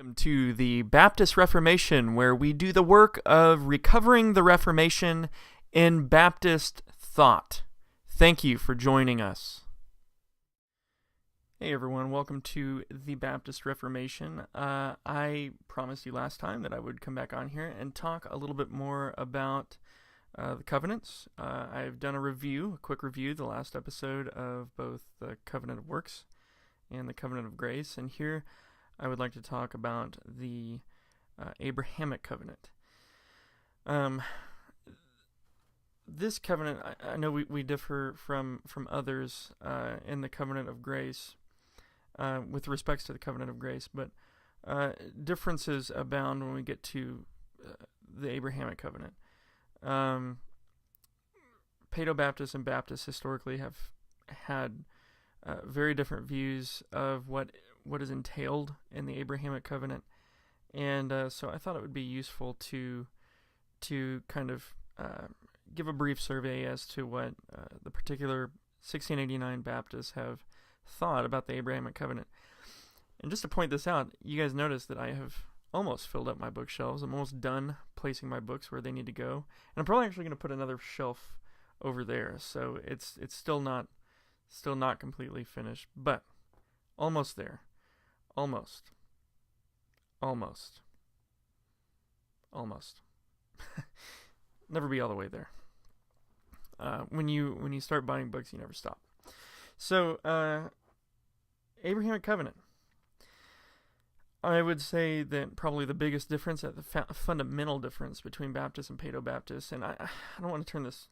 Welcome to the Baptist Reformation, where we do the work of recovering the Reformation in Baptist thought. Thank you for joining us. Hey everyone, welcome to the Baptist Reformation. I promised you last time that I would come back on here and talk a little bit more about the covenants. I've done a quick review, the last episode of both the Covenant of Works and the Covenant of Grace, and here I would like to talk about the Abrahamic Covenant. This covenant, I know we differ from others in the Covenant of Grace with respects to the Covenant of Grace, but differences abound when we get to the Abrahamic Covenant. Paedo-Baptists and Baptists historically have had very different views of what is entailed in the Abrahamic Covenant, and so I thought it would be useful to kind of give a brief survey as to what the particular 1689 Baptists have thought about the Abrahamic Covenant. And just to point this out, you guys notice that I have almost filled up my bookshelves. I'm almost done placing my books where they need to go, and I'm probably actually going to put another shelf over there, so it's still not completely finished, but almost there. Almost. Never be all the way there. When you start buying books, you never stop. So, Abrahamic Covenant. I would say that probably the biggest difference, the fundamental difference between Baptists and Paedo-Baptists, and I don't want to turn this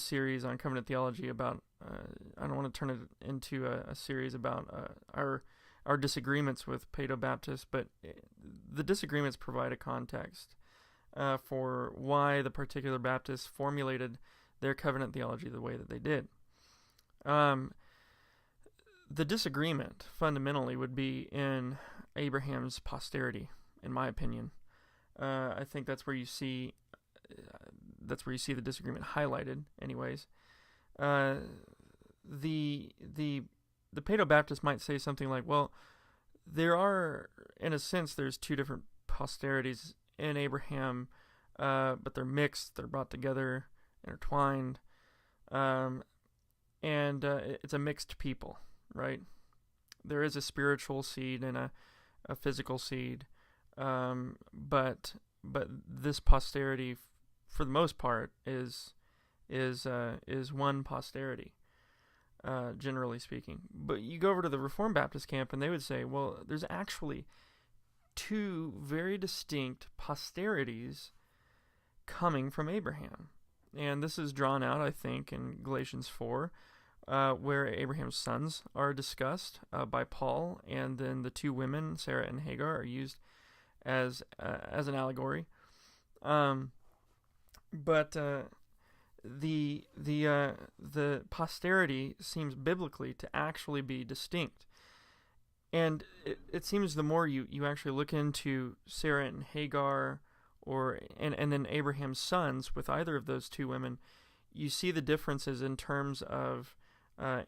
series on covenant theology about, I don't want to turn it into a series about our disagreements with Paedo-Baptists, but the disagreements provide a context for why the particular Baptists formulated their covenant theology the way that they did. The disagreement fundamentally would be in Abraham's posterity, in my opinion. I think that's where you see the disagreement highlighted. Anyways, the Paedo-Baptist might say something like, well, there are, in a sense, there's two different posterities in Abraham, but they're mixed, they're brought together, intertwined, and it's a mixed people, right? There is a spiritual seed and a physical seed, but this posterity, for the most part, is one posterity. Generally speaking. But you go over to the Reformed Baptist camp and they would say, well, there's actually two very distinct posterities coming from Abraham. And this is drawn out, I think, in Galatians 4, where Abraham's sons are discussed by Paul, and then the two women, Sarah and Hagar, are used as an allegory. But the posterity seems biblically to actually be distinct, and it seems the more you actually look into Sarah and Hagar, and then Abraham's sons with either of those two women, you see the differences in terms of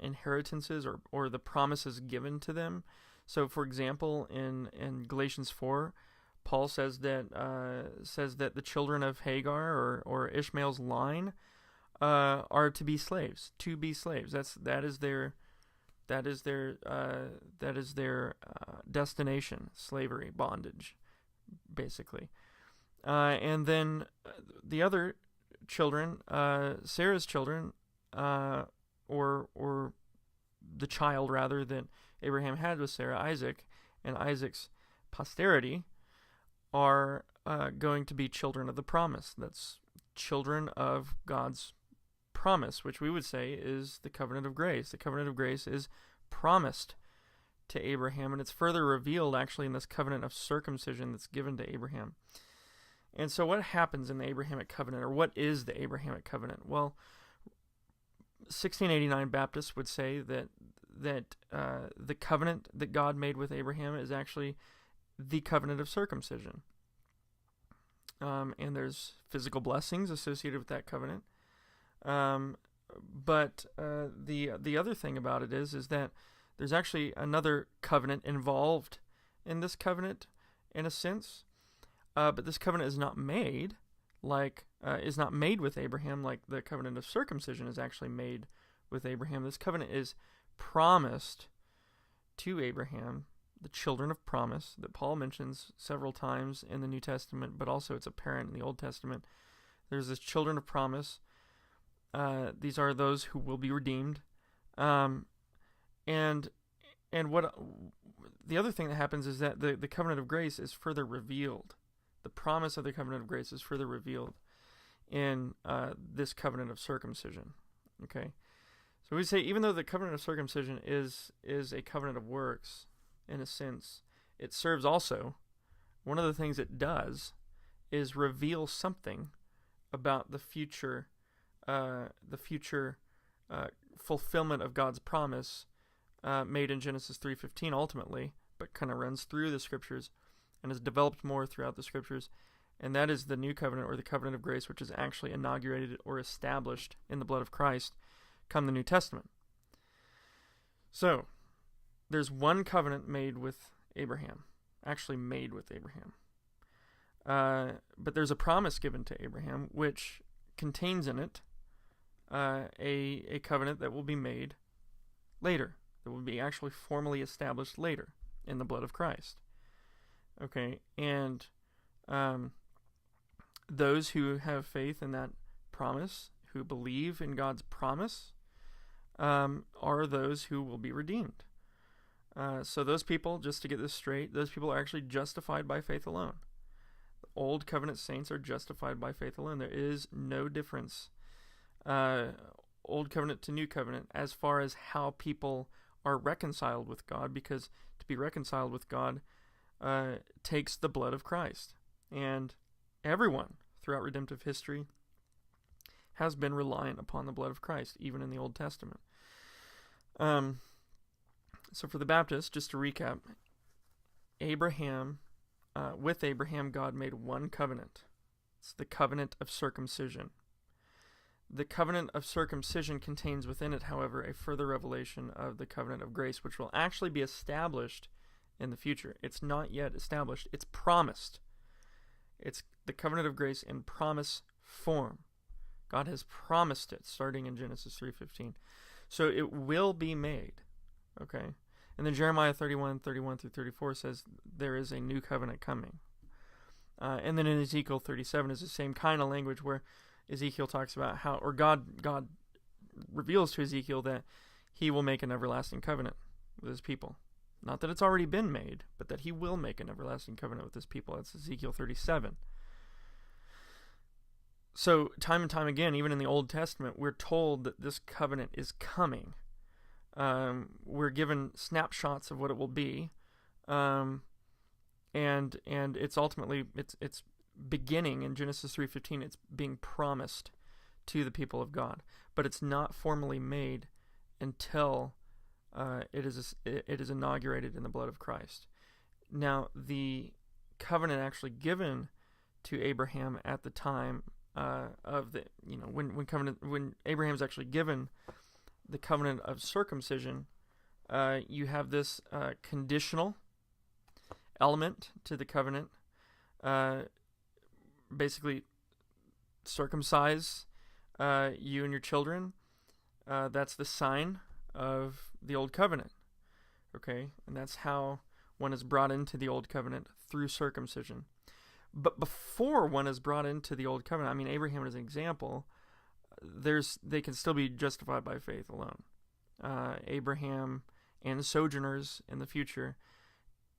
inheritances or the promises given to them. So, for example, in Galatians 4, Paul says that the children of Hagar or Ishmael's line are to be slaves. That is their destination, slavery, bondage, basically. And then the other children, Sarah's children, or the child rather that Abraham had with Sarah, Isaac, and Isaac's posterity are going to be children of the promise. That's children of God's promise, which we would say is the covenant of grace. The covenant of grace is promised to Abraham, and it's further revealed actually in this covenant of circumcision that's given to Abraham. And so what happens in the Abrahamic covenant, or what is the Abrahamic covenant? Well, 1689 Baptists would say that the covenant that God made with Abraham is actually the covenant of circumcision. And there's physical blessings associated with that covenant. But the other thing about it is that there's actually another covenant involved in this covenant, in a sense, but this covenant is not made with Abraham like the covenant of circumcision is actually made with Abraham. This covenant is promised to Abraham, the children of promise that Paul mentions several times in the New Testament, but also it's apparent in the Old Testament. There's this children of promise. These are those who will be redeemed. And what the other thing that happens is that the covenant of grace is further revealed. The promise of the covenant of grace is further revealed in this covenant of circumcision. Okay, so we say even though the covenant of circumcision is a covenant of works, in a sense, it serves also. One of the things it does is reveal something about the future fulfillment of God's promise made in Genesis 3:15 ultimately, but kind of runs through the scriptures and is developed more throughout the scriptures, and that is the new covenant, or the covenant of grace, which is actually inaugurated or established in the blood of Christ come the New Testament. So there's one covenant made with Abraham, but there's a promise given to Abraham which contains in it a covenant that will be made later, that will be actually formally established later in the blood of Christ. Okay, and those who have faith in that promise, who believe in God's promise, are those who will be redeemed. So those people, just to get this straight, those people are actually justified by faith alone. Old covenant saints are justified by faith alone. There is no difference, old covenant to new covenant, as far as how people are reconciled with God, because to be reconciled with God takes the blood of Christ. And everyone throughout redemptive history has been reliant upon the blood of Christ, even in the Old Testament. So for the Baptists, just to recap, with Abraham, God made one covenant. It's the covenant of circumcision. The covenant of circumcision contains within it, however, a further revelation of the covenant of grace, which will actually be established in the future. It's not yet established. It's promised. It's the covenant of grace in promise form. God has promised it, starting in Genesis 3:15. So it will be made. Okay? And then Jeremiah 31 through 34 says there is a new covenant coming. And then in Ezekiel 37 is the same kind of language where Ezekiel talks about how, or God reveals to Ezekiel that he will make an everlasting covenant with his people. Not that it's already been made, but that he will make an everlasting covenant with his people. That's Ezekiel 37. So time and time again, even in the Old Testament, we're told that this covenant is coming. We're given snapshots of what it will be, and it's ultimately it's beginning in Genesis 3:15. It's being promised to the people of God, but it's not formally made until it is inaugurated in the blood of Christ. Now, the covenant actually given to Abraham at the time of the when Abraham's actually given the covenant of circumcision, you have this conditional element to the covenant. Basically, circumcise you and your children. That's the sign of the old covenant. Okay, and that's how one is brought into the old covenant, through circumcision. But before one is brought into the old covenant, I mean, Abraham as an example, they can still be justified by faith alone. Abraham and sojourners in the future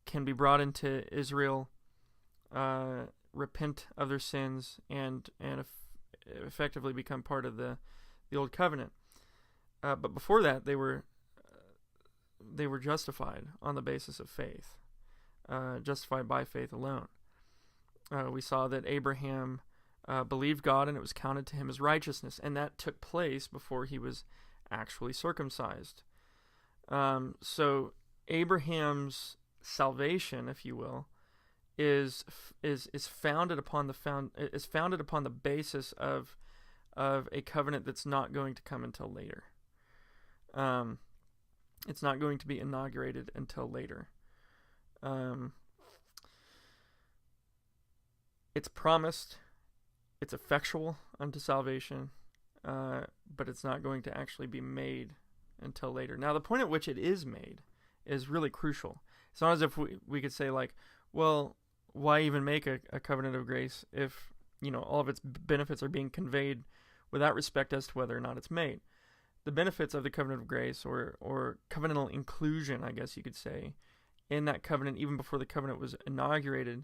can be brought into Israel, repent of their sins, and effectively become part of the old covenant. But before that, they were justified on the basis of faith, justified by faith alone. We saw that Abraham believed God, and it was counted to him as righteousness, and that took place before he was actually circumcised. So Abraham's salvation, if you will, is founded upon the basis of a covenant that's not going to come until later. It's not going to be inaugurated until later. it's promised, it's effectual unto salvation, but it's not going to actually be made until later. Now, the point at which it is made is really crucial. It's not as if we could say, like, well, why even make a covenant of grace if, all of its benefits are being conveyed without respect as to whether or not it's made. The benefits of the covenant of grace, or covenantal inclusion, I guess you could say, in that covenant, even before the covenant was inaugurated,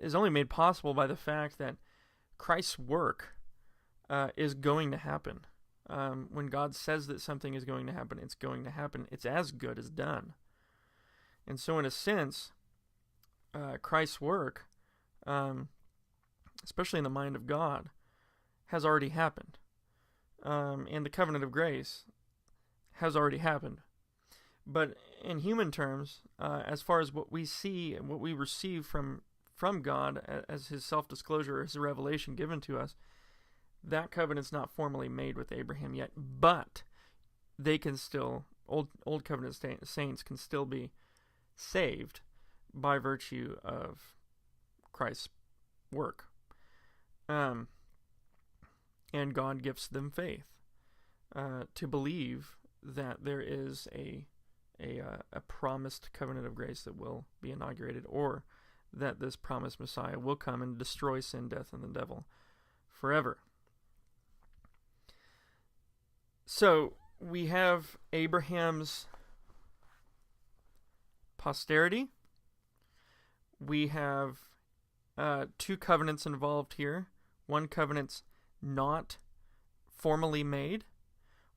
is only made possible by the fact that Christ's work is going to happen. When God says that something is going to happen, it's going to happen. It's as good as done. And so in a sense, Christ's work, especially in the mind of God, has already happened. And the covenant of grace has already happened. But in human terms, as far as what we see and what we receive from God as his self-disclosure, his revelation given to us, that covenant's not formally made with Abraham yet, but they can still, old covenant saints can still be saved by virtue of Christ's work. And God gives them faith to believe that there is a promised covenant of grace that will be inaugurated, or that this promised Messiah will come and destroy sin, death, and the devil forever. So we have Abraham's posterity. We have two covenants involved here. One covenant's not formally made.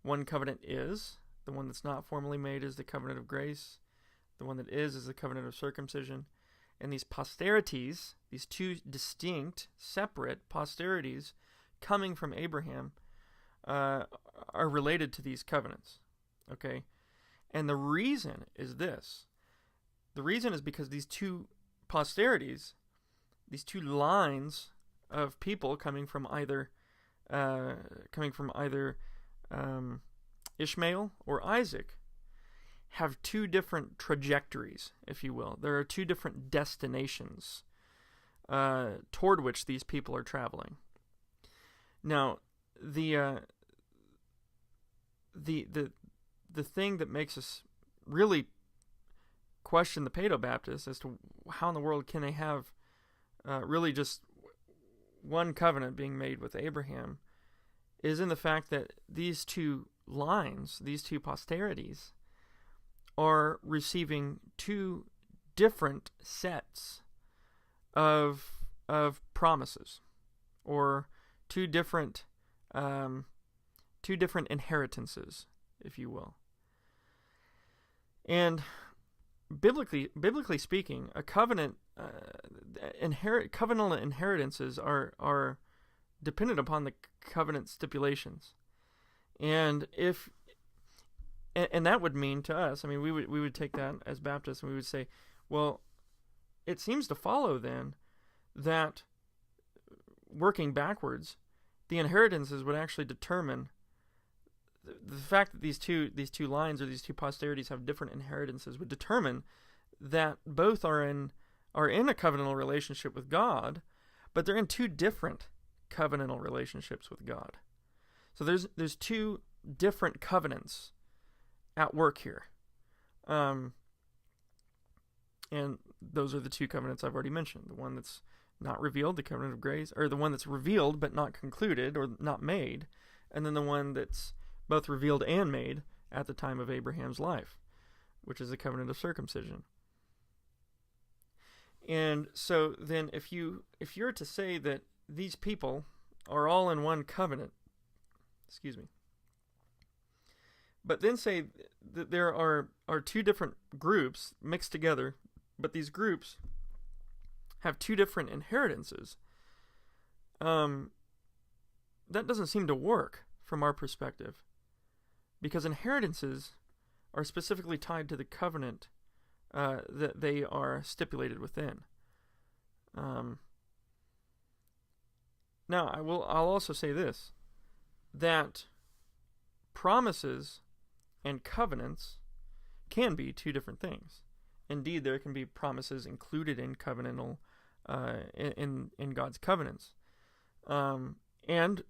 One covenant is. The one that's not formally made is the covenant of grace. The one that is the covenant of circumcision. And these posterities, these two distinct, separate posterities coming from Abraham, are related to these covenants. Okay? And the reason is this. The reason is because these two posterities, these two lines of people coming from either Ishmael or Isaac, have two different trajectories, if you will. There are two different destinations toward which these people are traveling. Now, the thing that makes us really question the paedo-baptists as to how in the world can they have really just one covenant being made with Abraham is in the fact that these two lines, these two posterities, are receiving two different sets of promises, or two different inheritances, if you will. And biblically speaking, a covenant covenantal inheritances are dependent upon the covenant stipulations, and that would mean to us, I mean, we would take that as Baptists, and we would say, well, it seems to follow then that, working backwards, the inheritances would actually determine the fact that these two lines, or these two posterities, have different inheritances, would determine that both are in a covenantal relationship with God, but they're in two different covenantal relationships with God. So there's two different covenants at work here. And those are the two covenants I've already mentioned. The one that's not revealed, the covenant of grace, or the one that's revealed but not concluded or not made, and then the one that's both revealed and made at the time of Abraham's life, which is the covenant of circumcision. And so then if you're to say that these people are all in one covenant, but then say that there are two different groups mixed together, but these groups have two different inheritances, that doesn't seem to work from our perspective, because inheritances are specifically tied to the covenant that they are stipulated within. Now, I'll also say this, that promises and covenants can be two different things. Indeed, there can be promises included in covenantal in God's covenants. And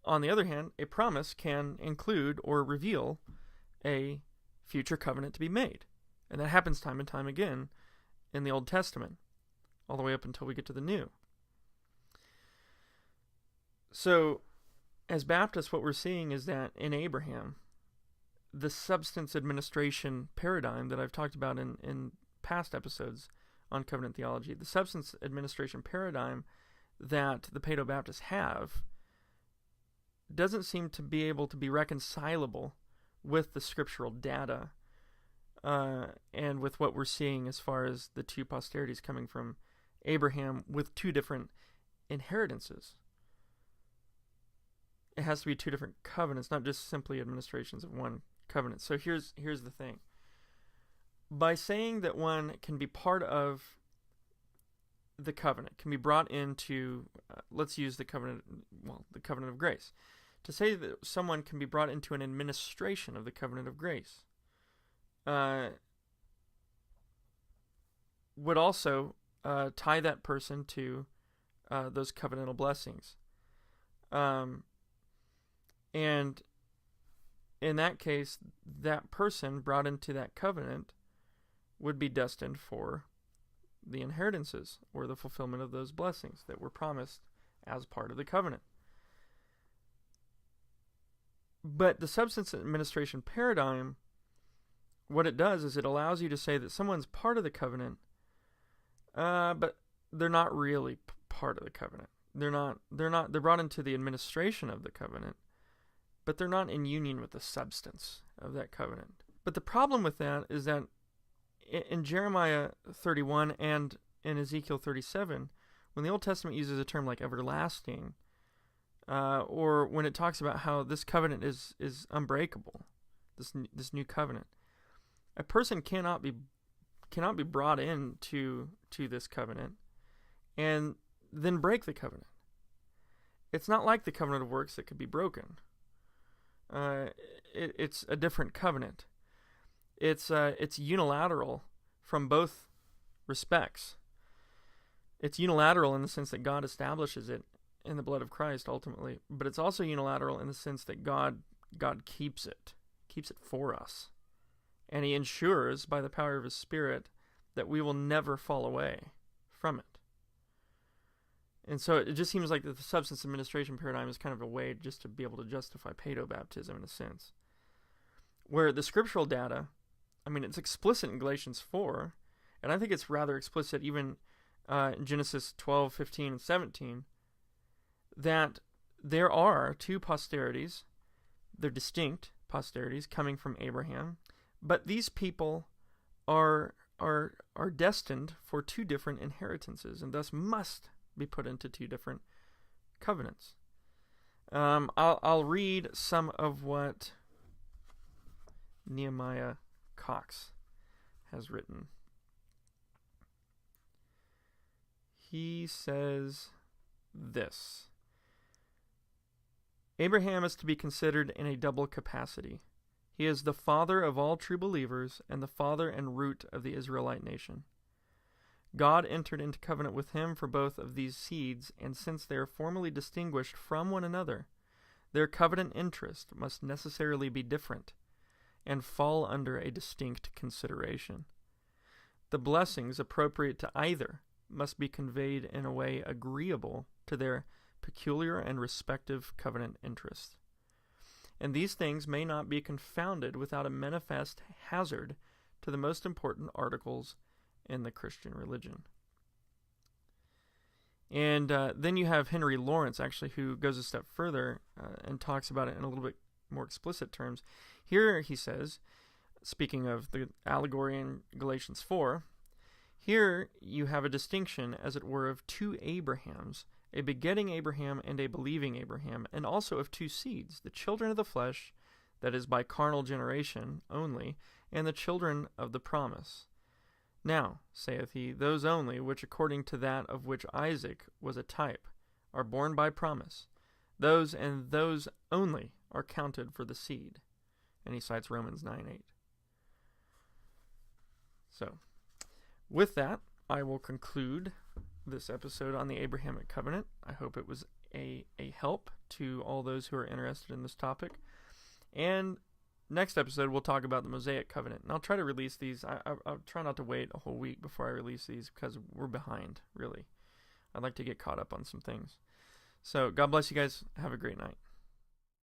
on the other hand, a promise can include or reveal a future covenant to be made. And that happens time and time again in the Old Testament, all the way up until we get to the New. So, as Baptists, what we're seeing is that in Abraham, the substance administration paradigm that I've talked about in past episodes on covenant theology, the substance administration paradigm that the paedo-Baptists have doesn't seem to be able to be reconcilable with the scriptural data and with what we're seeing as far as the two posterities coming from Abraham with two different inheritances. It has to be two different covenants, not just simply administrations of one covenant. So here's the thing. By saying that one can be part of the covenant, can be brought into, let's use the covenant of grace. To say that someone can be brought into an administration of the covenant of grace would also tie that person to those covenantal blessings. And in that case, that person brought into that covenant would be destined for the inheritances or the fulfillment of those blessings that were promised as part of the covenant. But the substance administration paradigm, what it does is it allows you to say that someone's part of the covenant, but they're not really part of the covenant. They're brought into the administration of the covenant, but they're not in union with the substance of that covenant. But the problem with that is that in Jeremiah 31 and in Ezekiel 37, when the Old Testament uses a term like everlasting, or when it talks about how this covenant is unbreakable, this new covenant, a person cannot be brought into this covenant and then break the covenant. It's not like the covenant of works that could be broken. It's a different covenant. It's unilateral from both respects. It's unilateral in the sense that God establishes it in the blood of Christ ultimately, but it's also unilateral in the sense that God keeps it for us, and He ensures by the power of His Spirit that we will never fall away from it. And so it just seems like the substance administration paradigm is kind of a way just to be able to justify paedo-baptism in a sense. Where the scriptural data, I mean, it's explicit in Galatians 4, and I think it's rather explicit even in Genesis 12, 15, and 17, that there are two posterities, they're distinct posterities coming from Abraham, but these people are destined for two different inheritances, and thus must be put into two different covenants. I'll read some of what Nehemiah Cox has written. He says this: Abraham is to be considered in a double capacity. He is the father of all true believers and the father and root of the Israelite nation. God entered into covenant with him for both of these seeds, and since they are formally distinguished from one another, their covenant interest must necessarily be different and fall under a distinct consideration. The blessings appropriate to either must be conveyed in a way agreeable to their peculiar and respective covenant interests. And these things may not be confounded without a manifest hazard to the most important articles in the Christian religion. And then you have Henry Lawrence, actually, who goes a step further and talks about it in a little bit more explicit terms. Here he says, speaking of the allegory in Galatians 4, here you have a distinction, as it were, of two Abrahams, a begetting Abraham and a believing Abraham, and also of two seeds, the children of the flesh, that is by carnal generation only, and the children of the promise. Now, saith he, those only which according to that of which Isaac was a type are born by promise, those and those only are counted for the seed. And he cites Romans 9:8. So, with that, I will conclude this episode on the Abrahamic Covenant. I hope it was a help to all those who are interested in this topic. And next episode, we'll talk about the Mosaic Covenant. And I'll try to release these. I'll try not to wait a whole week before I release these because we're behind, really. I'd like to get caught up on some things. So God bless you guys. Have a great night.